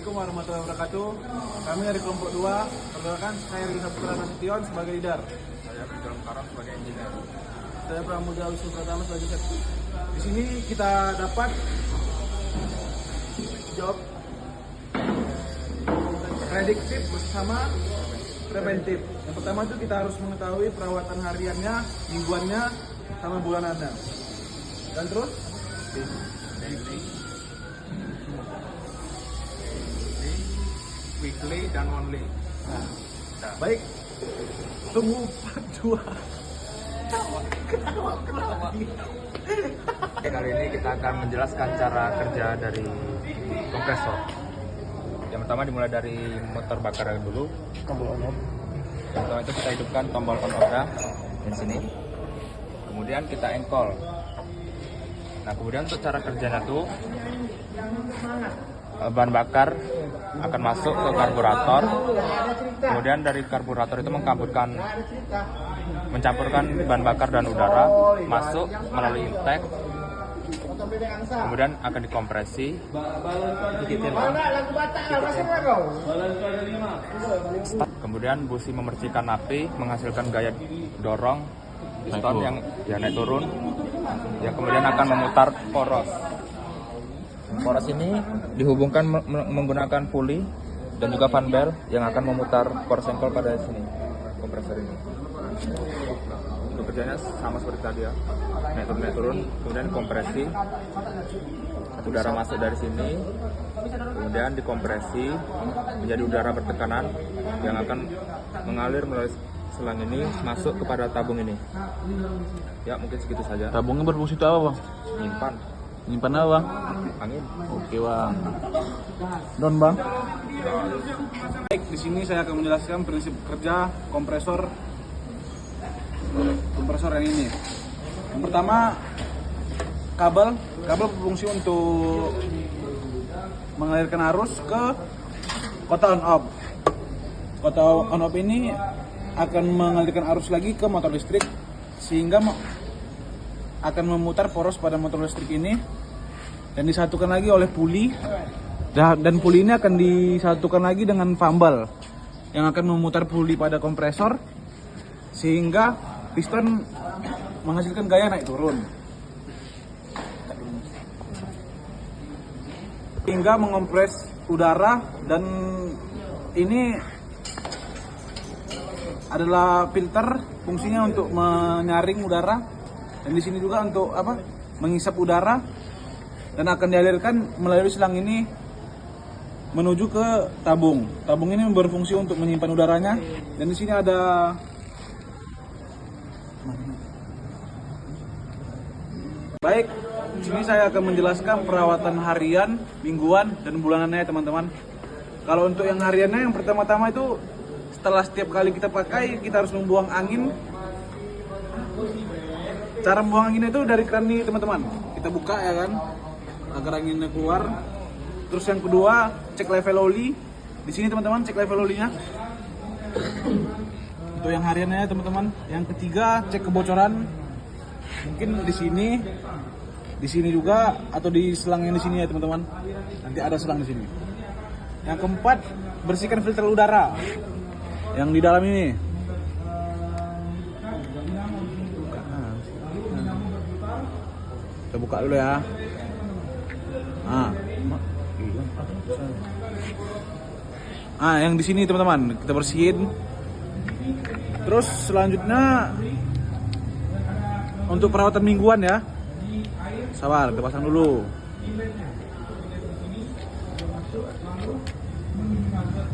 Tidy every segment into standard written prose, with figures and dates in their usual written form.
Assalamualaikum warahmatullahi wabarakatuh. Kami dari kelompok 2, perkenalkan saya Rizal Putra Nasution sebagai leader. Saya Rizal Karam sebagai engineer. Saya Pramudia Wisnu Pratama sebagai safety. Di sini kita dapat job prediktif bersama preventif. Yang pertama itu kita harus mengetahui perawatan hariannya, mingguannya, sama bulanannya. Dan terus weekly dan monthly. nah, baik, tunggu part 2. Kali ini kita akan menjelaskan cara kerja dari kompresor. Yang pertama dimulai dari motor bakar dulu. Tombol on off. Yang pertama itu kita hidupkan tombol on off-nya di sini. Kemudian kita engkol. Nah, kemudian untuk cara kerjanya tuh bahan bakar akan masuk ke karburator. Kemudian dari karburator itu mencampurkan bahan bakar dan udara masuk melalui intake. Kemudian akan dikompresi. Kemudian busi memercikan api menghasilkan gaya dorong piston yang naik turun, yang kemudian akan memutar poros. Poros ini dihubungkan menggunakan puli dan juga fan belt yang akan memutar poros engkol pada sini, kompresor ini. Untuk kerjanya sama seperti tadi ya, naik turun, kemudian kompresi, udara masuk dari sini, kemudian dikompresi menjadi udara bertekanan yang akan mengalir melalui selang ini masuk kepada tabung ini. Ya, mungkin segitu saja. Tabungnya berfungsi itu apa, Bang? Nyimpan Apa, Bang? angin. Oke, Bang. Don, Bang. Baik, di sini saya akan menjelaskan prinsip kerja kompresor yang ini. Yang pertama, kabel berfungsi untuk mengalirkan arus ke kotak on off. Kotak on off ini akan mengalirkan arus lagi ke motor listrik sehingga akan memutar poros pada motor listrik ini dan disatukan lagi oleh puli, dan puli ini akan disatukan lagi dengan fumble yang akan memutar puli pada kompresor sehingga piston menghasilkan gaya naik turun hingga mengompres udara. Dan ini adalah filter, fungsinya untuk menyaring udara, dan di sini juga untuk mengisap udara, dan akan dialirkan melalui selang ini menuju ke tabung. Tabung ini berfungsi untuk menyimpan udaranya, dan di sini ada baik. Di sini saya akan menjelaskan perawatan harian, mingguan, dan bulanannya, teman-teman. Kalau untuk yang hariannya, yang pertama-tama itu setelah setiap kali kita pakai, kita harus membuang angin. Cara membuang anginnya itu dari keran ini, teman-teman. Kita buka ya kan, agar anginnya keluar. Terus yang kedua, cek level oli. Di sini teman-teman, cek level olinya. Untuk yang hariannya, teman-teman. Yang ketiga, cek kebocoran. Mungkin di sini juga, atau di selang yang di sini ya, teman-teman. Nanti ada selang di sini. Yang keempat, bersihkan filter udara yang di dalam ini. Kita buka dulu ya. Yang di sini teman-teman, kita bersihin. Terus selanjutnya untuk perawatan mingguan ya. Sabar, kita pasang dulu.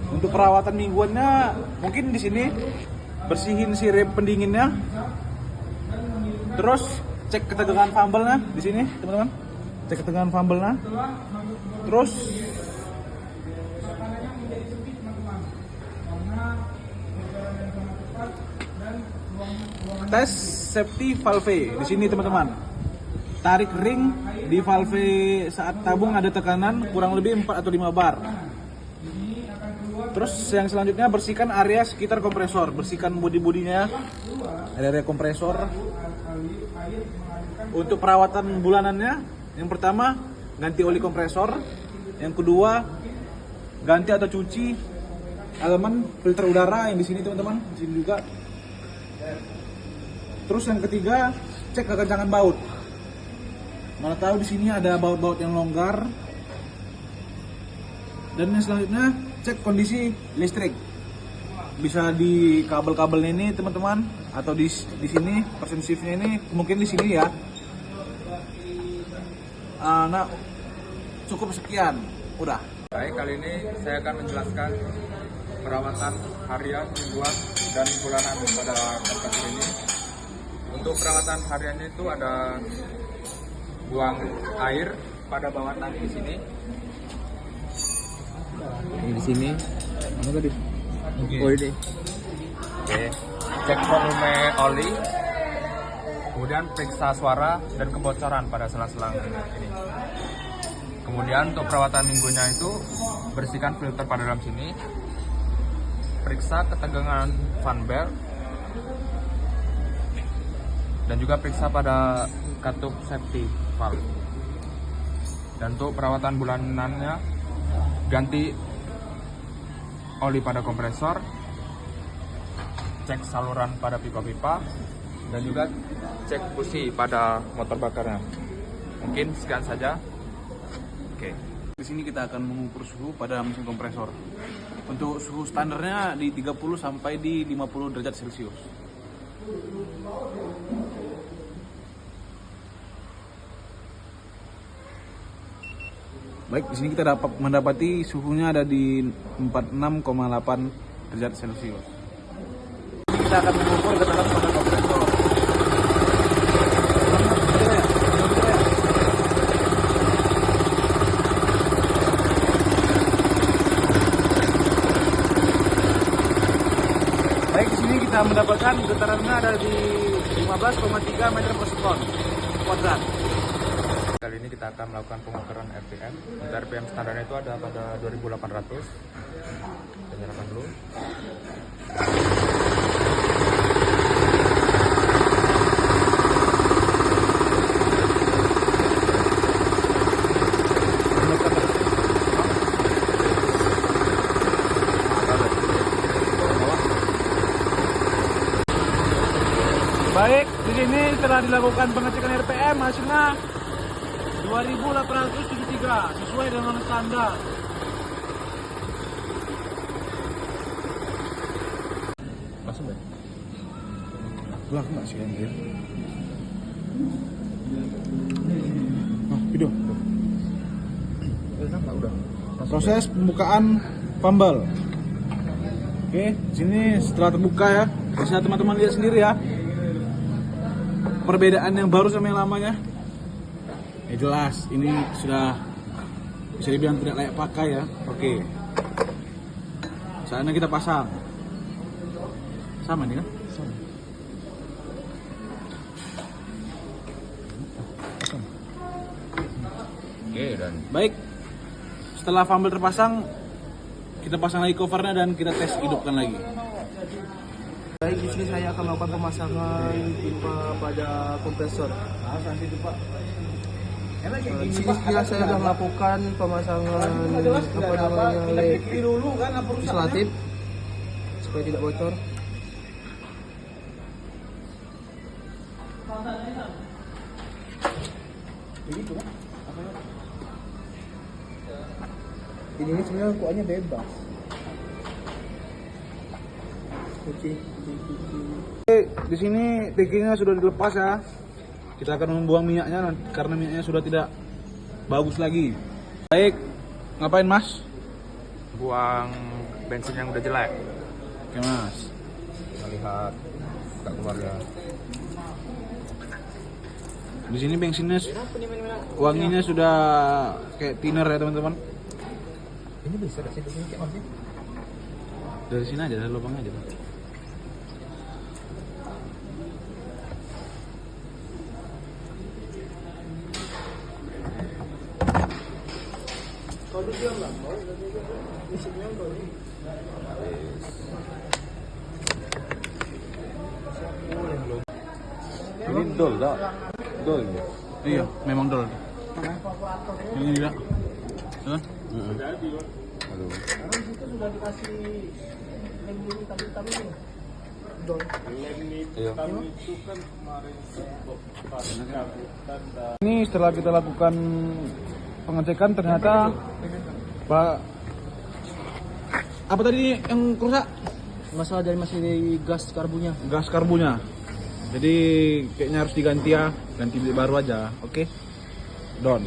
Untuk perawatan mingguannya, mungkin di sini bersihin si rem pendinginnya. Terus cek ketegangan fumble-nya di sini, teman-teman. Cek ketegangan fumble-nya. Terus tes safety valve di sini, teman-teman. Tarik ring di valve saat tabung ada tekanan kurang lebih 4 atau 5 bar. Terus yang selanjutnya, bersihkan area sekitar kompresor, bersihkan bodi-bodinya, area kompresor. Untuk perawatan bulanannya, yang pertama ganti oli kompresor, yang kedua ganti atau cuci elemen filter udara yang di sini teman-teman, di sini juga. Terus yang ketiga, cek kekencangan baut. Mana tahu di sini ada baut-baut yang longgar. Dan yang selanjutnya, cek kondisi listrik. Bisa di kabel-kabel ini teman-teman, atau di sini persen shiftnya ini mungkin di sini ya. Nah, cukup sekian, udah. Baik, kali ini saya akan menjelaskan perawatan harian, mingguan, dan bulanan pada kompresor ini. Untuk perawatan harian itu ada buang air pada bawah tadi di sini. Ini di sini. Mana tadi? Oh ini. Oke. Cek volume oli. Kemudian periksa suara dan kebocoran pada selang-selang ini. Kemudian untuk perawatan minggunya itu bersihkan filter pada dalam sini. Periksa ketegangan fan belt. Dan juga periksa pada katup safety valve. Dan untuk perawatan bulanannya, ganti oli pada kompresor, cek saluran pada pipa-pipa, dan juga cek busi pada motor bakarnya. Mungkin sekian saja. Oke. Di sini kita akan mengukur suhu pada mesin kompresor. Untuk suhu standarnya di 30 sampai di 50 derajat Celcius. Baik, di sini kita dapat mendapati suhunya ada di 46,8 derajat Celcius. Kita akan mengukur getaran pada kompresor. Baik, di sini kita mendapatkan getarannya ada di 15,3 meter per sekon kuadrat. Kali ini kita akan melakukan pengukuran RPM. Untuk RPM standarnya itu ada pada 2800. Kita nyalakan dulu. Baik, di sini telah dilakukan pengecekan RPM, hasilnya 2873 sesuai dengan standar. Masuk ya? Lah, enggak sih anjir. Video. Udah. Proses pembukaan fumble. Oke, sini setelah terbuka ya. Bisa teman-teman lihat sendiri ya. Perbedaan yang baru sama yang lamanya. Ya jelas, ini sudah bisa dibilang tidak layak pakai ya. Oke. Saatnya kita pasang. Sama nih kan? Sama. Oke, dan Baik. Setelah fumble terpasang, kita pasang lagi covernya dan kita tes hidupkan lagi. Baik, di sini saya akan melakukan pemasangan pipa pada kompresor. Di sini setelah saya sudah melakukan pemasangan led isolatif supaya tidak bocor. Ini sebenarnya kuahnya bebas. Oke. Di sini tangkinya sudah dilepas ya. Kita akan membuang minyaknya karena minyaknya sudah tidak bagus lagi. Baik, ngapain Mas? buang bensin yang udah jelek. Oke Mas. Melihat gak keluar ya. Di sini bensinnya wanginya sudah kayak thinner ya teman-teman. Ini bisa dari situ kayak masih. Dari sini aja, dari lubang aja. Ini dol tak? Dol ini. Iya, memang dol. Ini tidak. Tuh. Aduh. sudah dikasih lem dulu tapi ini. Don. Ayo. Ini setelah kita lakukan pengecekan ternyata Pak, apa tadi yang rusak? Masalah dari masih dari gas karbunya. Gas karbunya. Jadi kayaknya harus diganti ya, ganti baru aja. Oke. Don.